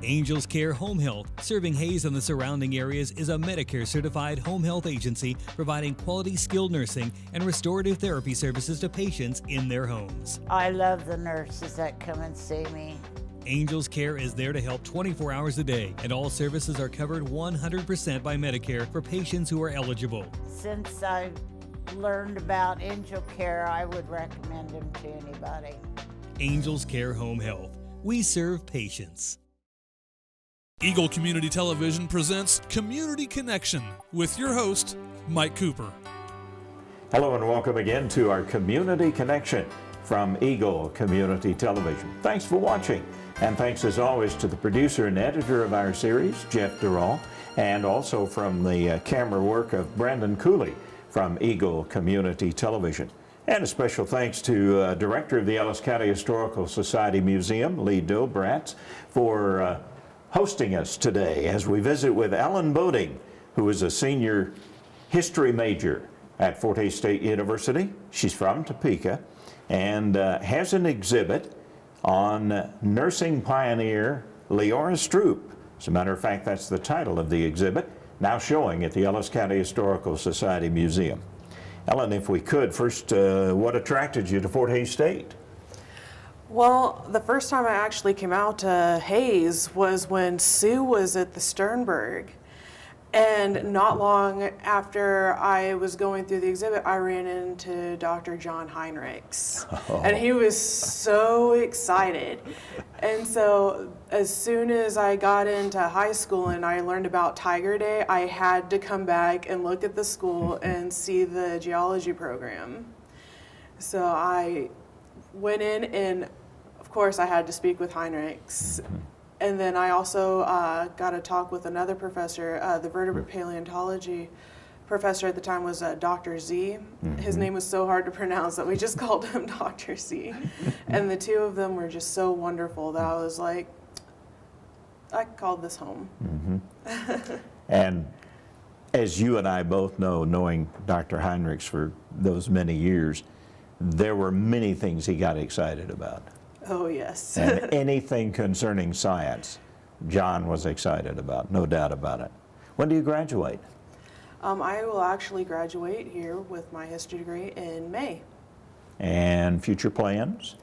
Angels Care Home Health, serving Hayes and the surrounding areas, is a Medicare-certified home health agency providing quality skilled nursing and restorative therapy services to patients in their homes. I love the nurses that come and see me. Angels Care is there to help 24 hours a day, and all services are covered 100% by Medicare for patients who are eligible. Since I've learned about Angel Care, I would recommend them to anybody. Angels Care Home Health. We serve patients. Eagle Community Television presents Community Connection with your host, Mike Cooper. Hello and welcome again to our Community Connection from Eagle Community Television. Thanks for watching, and thanks as always to the producer and editor of our series, Jeff Durall, and also from the camera work of Brandon Cooley from Eagle Community Television. And a special thanks to Director of the Ellis County Historical Society Museum, Lee Dobratz, for hosting us today as we visit with Ellen Boeding, who is a senior history major at Fort Hays State University. She's from Topeka and has an exhibit on nursing pioneer Leora Stroup. As a matter of fact, that's the title of the exhibit, now showing at the Ellis County Historical Society Museum. Ellen, if we could, first, what attracted you to Fort Hays State? Well, the first time I actually came out to Hays was when Sue was at the Sternberg. And not long after I was going through the exhibit, I ran into Dr. John Heinrichs. Oh. And he was so excited. And so as soon as I got into high school and I learned about Tiger Day, I had to come back and look at the school and see the geology program. So I went in, and of course I had to speak with Heinrichs. And then I also got to talk with another professor. The vertebrate paleontology professor at the time was Dr. Z. His name was so hard to pronounce that we just called him Dr. Z. And the two of them were just so wonderful that I was like, I called this home. And as you and I both know, knowing Dr. Heinrichs for those many years, there were many things he got excited about. Oh, yes. And anything concerning science, John was excited about, no doubt about it. When do you graduate? I will actually graduate here with my history degree in May. And future plans?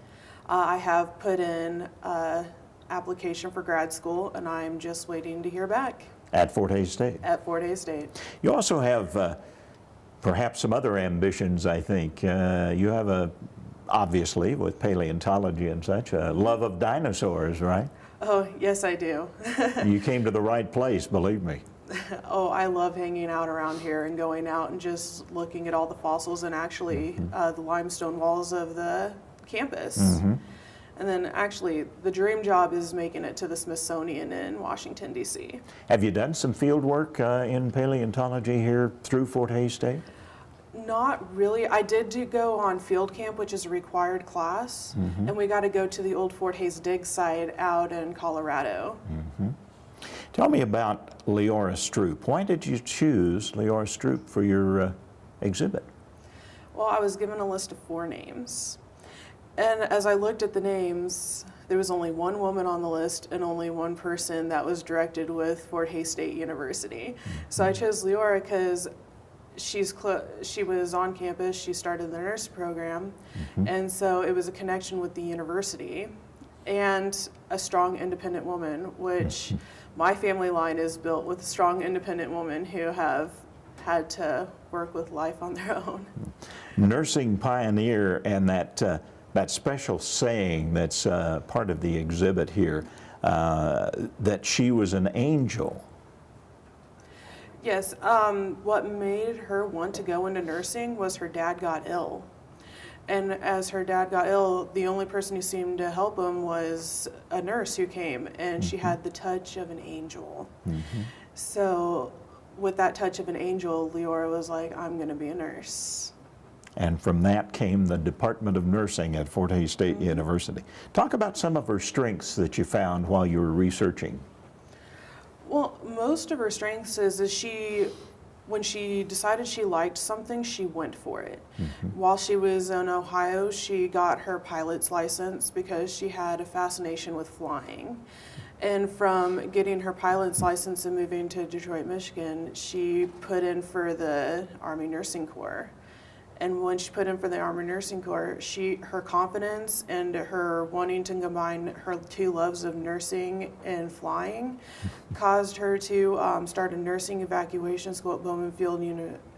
I have put in an application for grad school, and I'm just waiting to hear back. At Fort Hays State? At Fort Hays State. You also have perhaps some other ambitions, I think. You have obviously, with paleontology and such, a love of dinosaurs, right? Oh, yes, I do. You came to the right place, believe me. Oh, I love hanging out around here and going out and just looking at all the fossils and actually the limestone walls of the campus. And then actually, the dream job is making it to the Smithsonian in Washington, D.C. Have you done some field work in paleontology here through Fort Hays State? Not really. I did go on field camp, which is a required class, and we got to go to the old Fort Hays dig site out in Colorado. Tell me about Leora Stroup. Why did you choose Leora Stroup for your exhibit? Well, I was given a list of 4 names, and as I looked at the names, there was only one woman on the list and only one person that was directed with Fort Hays State University. So I chose Leora because she was on campus, she started the nurse program, and so it was a connection with the university and a strong independent woman, which my family line is built with strong independent women who have had to work with life on their own. Nursing pioneer, and that special saying that's part of the exhibit here, that she was an angel. Yes, what made her want to go into nursing was her dad got ill. And as her dad got ill, the only person who seemed to help him was a nurse who came, and she had the touch of an angel. So with that touch of an angel, Leora was like, I'm going to be a nurse. And from that came the Department of Nursing at Fort Hays State University. Talk about some of her strengths that you found while you were researching. Well, most of her strengths is when she decided she liked something, she went for it. While she was in Ohio, she got her pilot's license because she had a fascination with flying. And from getting her pilot's license and moving to Detroit, Michigan, she put in for the Army Nursing Corps. And when she put in for the Army Nursing Corps, her confidence and her wanting to combine her two loves of nursing and flying caused her to start a nursing evacuation school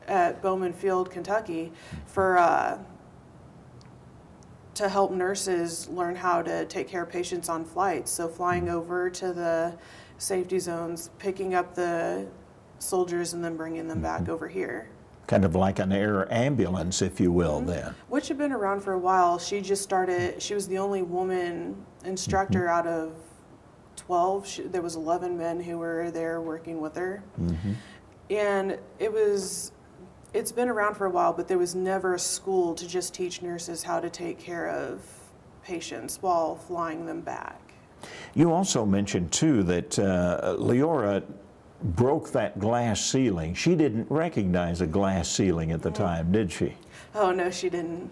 at Bowman Field, Kentucky, to help nurses learn how to take care of patients on flights. So flying over to the safety zones, picking up the soldiers and then bringing them back over here. Kind of like an air ambulance, if you will, then. Which had been around for a while. She just started, she was the only woman instructor out of 12. There was 11 men who were there working with her. And it's been around for a while, but there was never a school to just teach nurses how to take care of patients while flying them back. You also mentioned, too, that Leora broke that glass ceiling. She didn't recognize a glass ceiling at the time, did she? Oh, no, she didn't.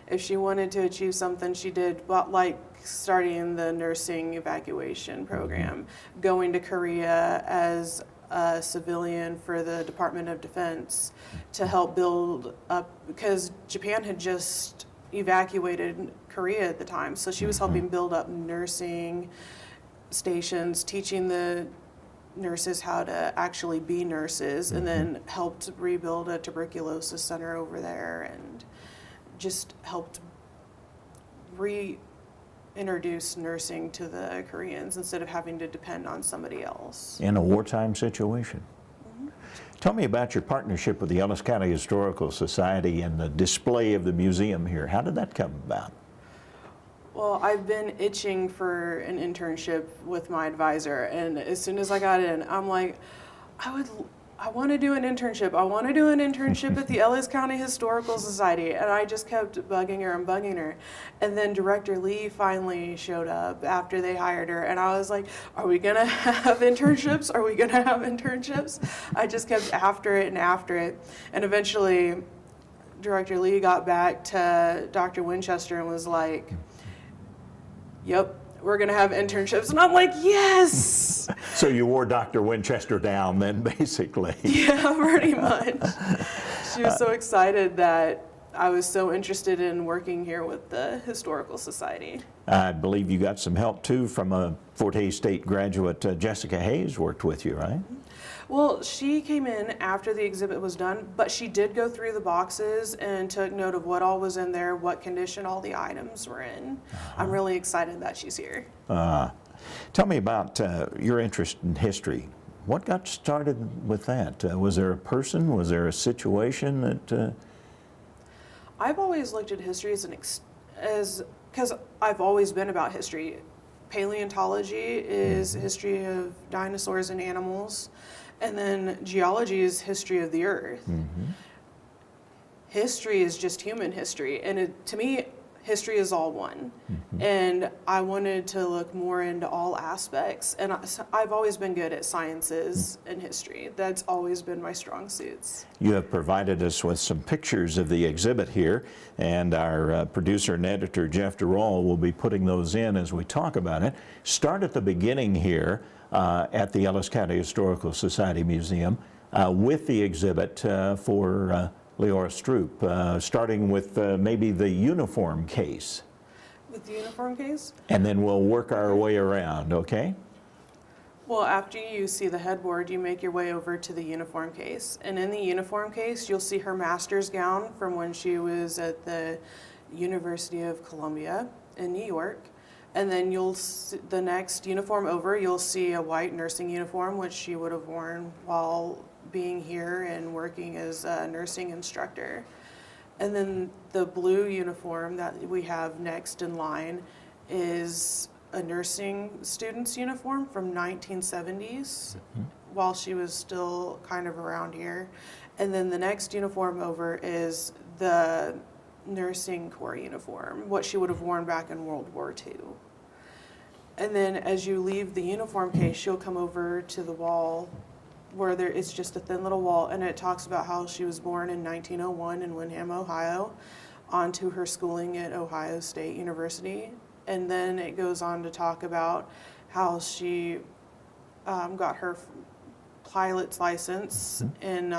If she wanted to achieve something, she did, like starting the nursing evacuation program, going to Korea as a civilian for the Department of Defense to help build up, because Japan had just evacuated Korea at the time, so she was helping build up nursing stations, teaching the nurses how to actually be nurses, and then helped rebuild a tuberculosis center over there, and just helped reintroduce nursing to the Koreans instead of having to depend on somebody else. In a wartime situation. Tell me about your partnership with the Ellis County Historical Society and the display of the museum here. How did that come about? Well, I've been itching for an internship with my advisor, and as soon as I got in, I'm like, I want to do an internship. I want to do an internship at the Ellis County Historical Society. And I just kept bugging her and bugging her. And then Director Lee finally showed up after they hired her. And I was like, are we going to have internships? Are we going to have internships? I just kept after it and after it. And eventually, Director Lee got back to Dr. Winchester and was like, yep, we're going to have internships. And I'm like, yes! So you wore Dr. Winchester down then, basically. Yeah, pretty much. She was so excited that I was so interested in working here with the Historical Society. I believe you got some help, too, from a Fort Hays State graduate. Jessica Hayes worked with you, right? Well, she came in after the exhibit was done, but she did go through the boxes and took note of what all was in there, what condition all the items were in. I'm really excited that she's here. Tell me about your interest in history. What got started with that? Was there a person? Was there a situation that... I've always looked at history as because I've always been about history. Paleontology is history of dinosaurs and animals. And then geology is history of the earth. History is just human history. And to me, history is all one. And I wanted to look more into all aspects. And I've always been good at sciences and history. That's always been my strong suits. You have provided us with some pictures of the exhibit here, and our producer and editor, Jeff Durall, will be putting those in as we talk about it. Start at the beginning here at the Ellis County Historical Society Museum with the exhibit for Leora Stroup, starting with maybe the uniform case. With the uniform case? And then we'll work our way around, okay? Well, after you see the headboard, you make your way over to the uniform case. And in the uniform case, you'll see her master's gown from when she was at the University of Columbia in New York. And then the next uniform over, you'll see a white nursing uniform, which she would have worn while being here and working as a nursing instructor. And then the blue uniform that we have next in line is a nursing student's uniform from 1970s while she was still kind of around here. And then the next uniform over is the nursing corps uniform, what she would have worn back in World War II. And then as you leave the uniform case, you'll come over to the wall where it's just a thin little wall, and it talks about how she was born in 1901 in Windham, Ohio, onto her schooling at Ohio State University. And then it goes on to talk about how she got her pilot's license in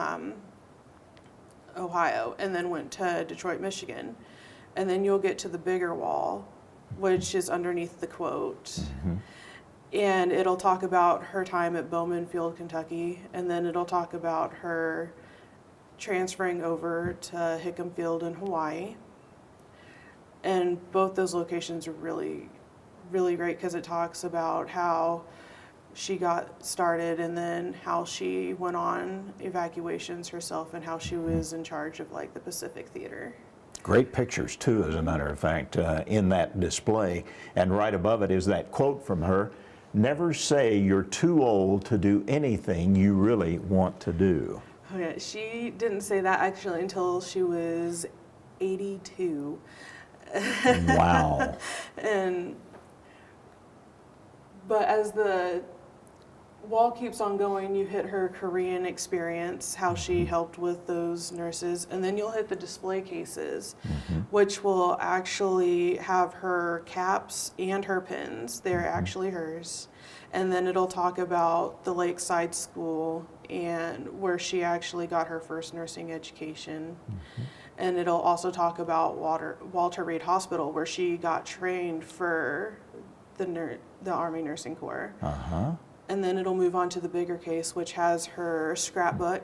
Ohio, and then went to Detroit, Michigan. And then you'll get to the bigger wall, which is underneath the quote. And it'll talk about her time at Bowman Field, Kentucky, and then it'll talk about her transferring over to Hickam Field in Hawaii. And both those locations are really, really great because it talks about how she got started and then how she went on evacuations herself and how she was in charge of like the Pacific Theater. Great pictures too, as a matter of fact, in that display. And right above it is that quote from her, "Never say you're too old to do anything you really want to do." Oh yeah, she didn't say that actually until she was 82. Wow. But as the wall keeps on going, you hit her Korean experience, how she helped with those nurses, and then you'll hit the display cases, which will actually have her caps and her pins. They're actually hers. And then it'll talk about the Lakeside School and where she actually got her first nursing education. And it'll also talk about Walter Reed Hospital, where she got trained for the Army Nursing Corps. And then it'll move on to the bigger case, which has her scrapbook.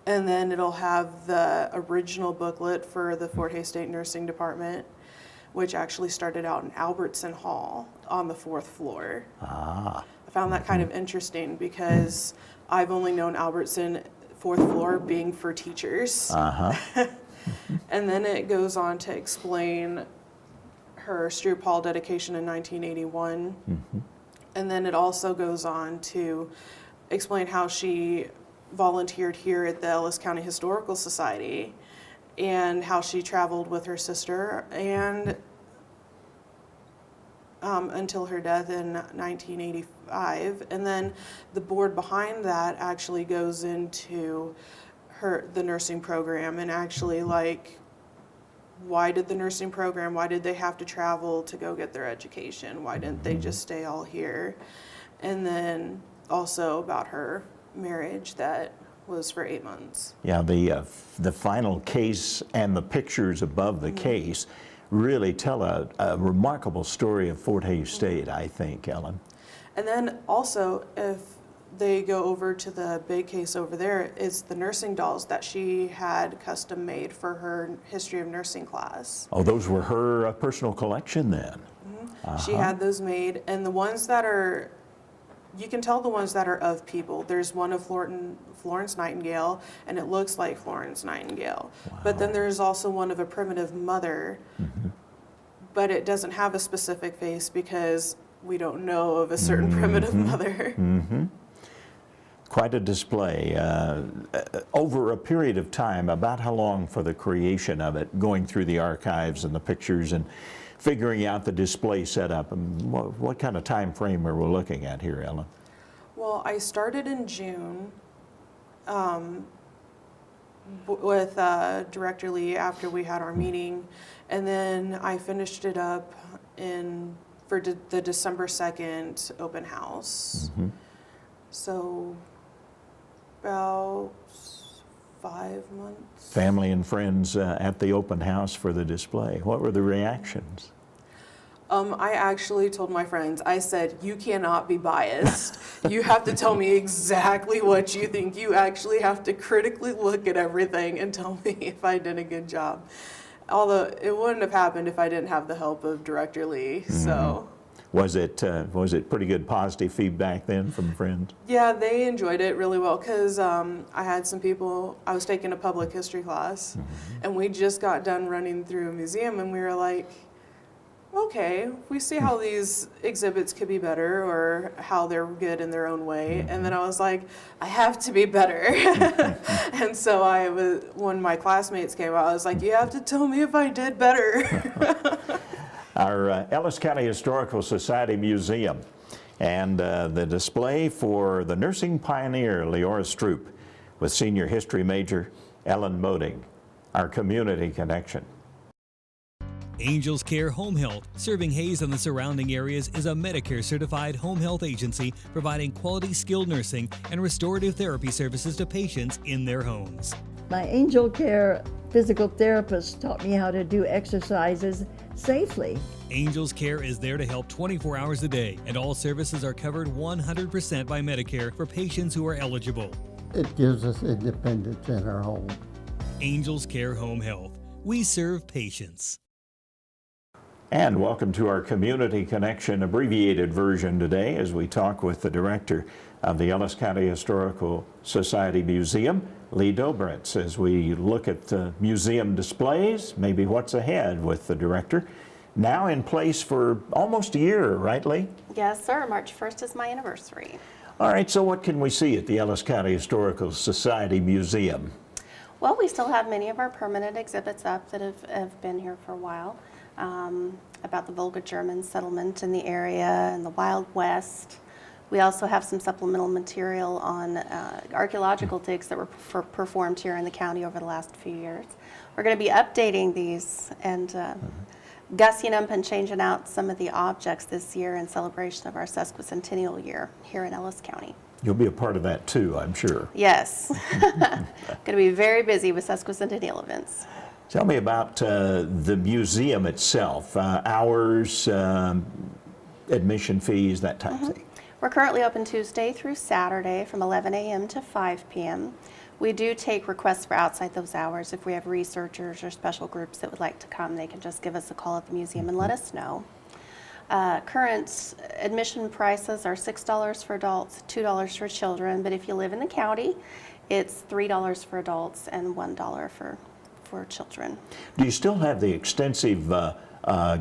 And then it'll have the original booklet for the Fort Hays State Nursing Department, which actually started out in Albertson Hall on the 4th floor. I found that kind of interesting because I've only known Albertson 4th floor being for teachers. And then it goes on to explain her Stroup Hall dedication in 1981. And then it also goes on to explain how she volunteered here at the Ellis County Historical Society and how she traveled with her sister and until her death in 1985. And then the board behind that actually goes into the nursing program and actually like, why did they have to travel to go get their education? Why didn't they just stay all here? And then also about her marriage that was for 8 months. Yeah, the final case and the pictures above the case really tell a remarkable story of Fort Hays State, I think, Ellen. And then also, if they go over to the big case over there, it's the nursing dolls that she had custom made for her history of nursing class. Oh, those were her personal collection then? She had those made, and the ones that are, you can tell the ones that are of people. There's one of Florence Nightingale, and it looks like Florence Nightingale. Wow. But then there's also one of a primitive mother, but it doesn't have a specific face because we don't know of a certain primitive mother. Quite a display. Over a period of time, about how long for the creation of it, going through the archives and the pictures and figuring out the display setup? And what kind of time frame are we looking at here, Ellen? Well, I started in June with Director Lee after we had our meeting, and then I finished it up for the December 2nd open house. So about 5 months. Family and friends at the open house for the display. What were the reactions? I actually told my friends, I said, you cannot be biased. You have to tell me exactly what you think. You actually have to critically look at everything and tell me if I did a good job. Although it wouldn't have happened if I didn't have the help of Director Lee, so. Was it pretty good positive feedback then from friends? Yeah, they enjoyed it really well because I had some people, I was taking a public history class, and we just got done running through a museum, and we were like, okay, we see how these exhibits could be better or how they're good in their own way. And then I was like, I have to be better. And so when my classmates came out, I was like, you have to tell me if I did better. Our Ellis County Historical Society Museum and the display for the nursing pioneer, Leora Stroup, with senior history major Ellen Boeding, our community connection. Angels Care Home Health, serving Hayes and the surrounding areas, is a Medicare-certified home health agency providing quality skilled nursing and restorative therapy services to patients in their homes. My Angel Care physical therapist taught me how to do exercises safely. Angels Care is there to help 24 hours a day, and all services are covered 100% by Medicare for patients who are eligible. It gives us independence in our home. Angels Care Home Health. We serve patients. And welcome to our Community Connection abbreviated version today as we talk with the director of the Ellis County Historical Society Museum, Lee Dobritz, as we look at the museum displays, maybe what's ahead with the director. Now in place for almost a year, right, Lee? Yes, sir. March 1st is my anniversary. All right, so what can we see at the Ellis County Historical Society Museum? Well, we still have many of our permanent exhibits up that have been here for a while, about the Volga German settlement in the area and the Wild West. We also have some supplemental material on archaeological digs that were performed here in the county over the last few years. We're going to be updating these and gussying up and changing out some of the objects this year in celebration of our sesquicentennial year here in Ellis County. You'll be a part of that too, I'm sure. Yes. Going to be very busy with sesquicentennial events. Tell me about the museum itself, hours, admission fees, that type of thing. We're currently open Tuesday through Saturday from 11 a.m. to 5 p.m. We do take requests for outside those hours. If we have researchers or special groups that would like to come, they can just give us a call at the museum and let us know. Current admission prices are $6 for adults, $2 for children, but if you live in the county, it's $3 for adults and $1 for children. Do you still have the extensive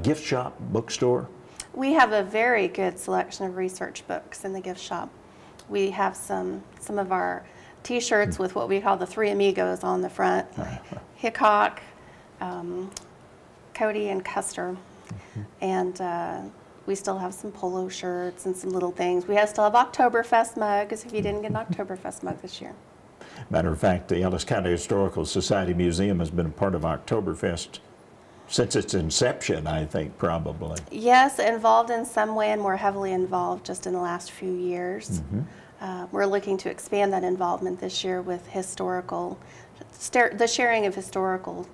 gift shop bookstore? We have a very good selection of research books in the gift shop. We have some of our T-shirts with what we call the three amigos on the front, Hickok, Cody, and Custer. And we still have some polo shirts and some little things. We still have Oktoberfest mugs if you didn't get an Oktoberfest mug this year. Matter of fact, the Ellis County Historical Society Museum has been a part of Oktoberfest since its inception, I think, probably. Yes, involved in some way and more heavily involved just in the last few years. We're looking to expand that involvement this year with the sharing of historical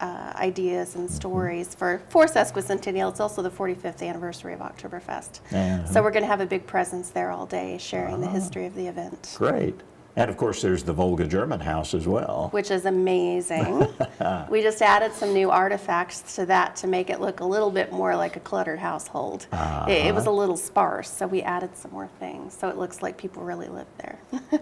ideas and stories for sesquicentennial. It's also the 45th anniversary of Oktoberfest. So we're going to have a big presence there all day sharing the history of the event. Great. And of course there's the Volga German house as well. Which is amazing. We just added some new artifacts to that to make it look a little bit more like a cluttered household. It was a little sparse, so we added some more things so it looks like people really live there.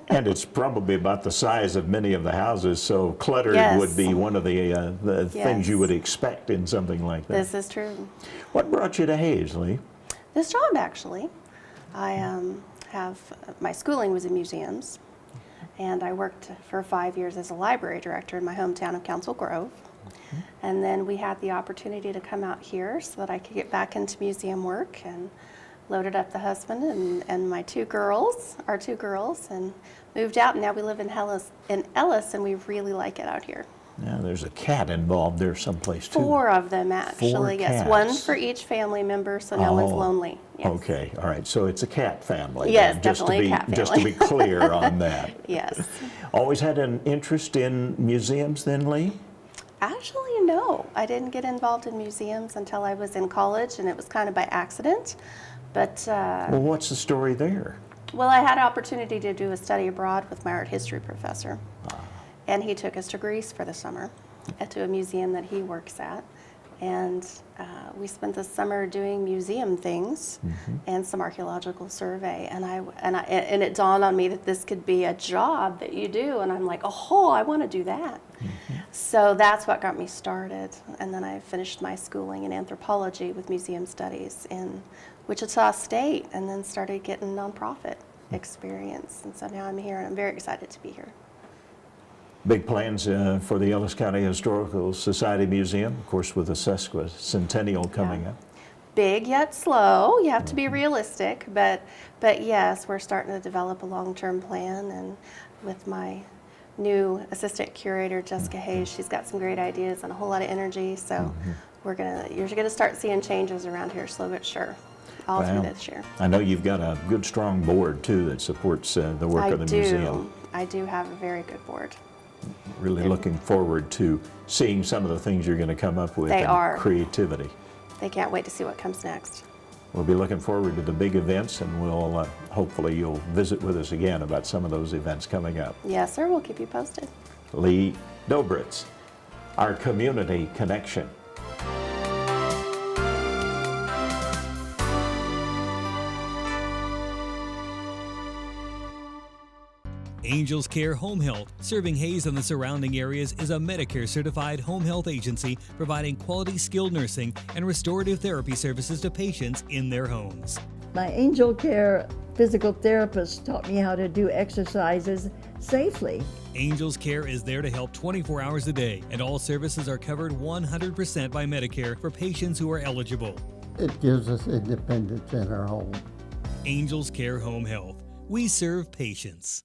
And it's probably about the size of many of the houses, so cluttered would be one of the things you would expect in something like that. This is true. What brought you to Hayes, Lee? This job, actually. I my schooling was in museums. And I worked for 5 years as a library director in my hometown of Council Grove. And then we had the opportunity to come out here so that I could get back into museum work, and loaded up the husband and my our two girls, and moved out. And now we live in Ellis, and we really like it out here. Now there's a cat involved there someplace too. 4 of them actually, 4 yes. cats. One for each family member, so no one's lonely. Yes. Okay, all right, so it's a cat family. Yes, then, definitely a cat family. Just to be clear on that. Yes. Always had an interest in museums then, Lee? Actually, no. I didn't get involved in museums until I was in college, and it was kind of by accident. But Well, what's the story there? well, I had an opportunity to do a study abroad with my art history professor. And he took us to Greece for the summer to a museum that he works at. And we spent the summer doing museum things and some archaeological survey. And it dawned on me that this could be a job that you do. And I'm like, oh, I want to do that. So that's what got me started. And then I finished my schooling in anthropology with museum studies in Wichita State, and then started getting nonprofit experience. And so now I'm here, and I'm very excited to be here. Big plans for the Ellis County Historical Society Museum, of course, with the sesquicentennial coming up. Big yet slow. You have to be realistic, but yes, we're starting to develop a long-term plan, and with my new assistant curator, Jessica Hayes, she's got some great ideas and a whole lot of energy, so you're gonna start seeing changes around here slow but sure, all through Well, this year. I know you've got a good, strong board, too, that supports the work of the museum. I do have a very good board. Really looking forward to seeing some of the things you're going to come up with. They are. Creativity. They can't wait to see what comes next. We'll be looking forward to the big events, and we'll hopefully you'll visit with us again about some of those events coming up. Yes, sir, we'll keep you posted. Lee Dobritz, our community connection. Angels Care Home Health, serving Hayes and the surrounding areas, is a Medicare certified home health agency providing quality skilled nursing and restorative therapy services to patients in their homes. My Angel Care physical therapist taught me how to do exercises safely. Angels Care is there to help 24 hours a day, and all services are covered 100% by Medicare for patients who are eligible. It gives us independence in our home. Angels Care Home Health. We serve patients.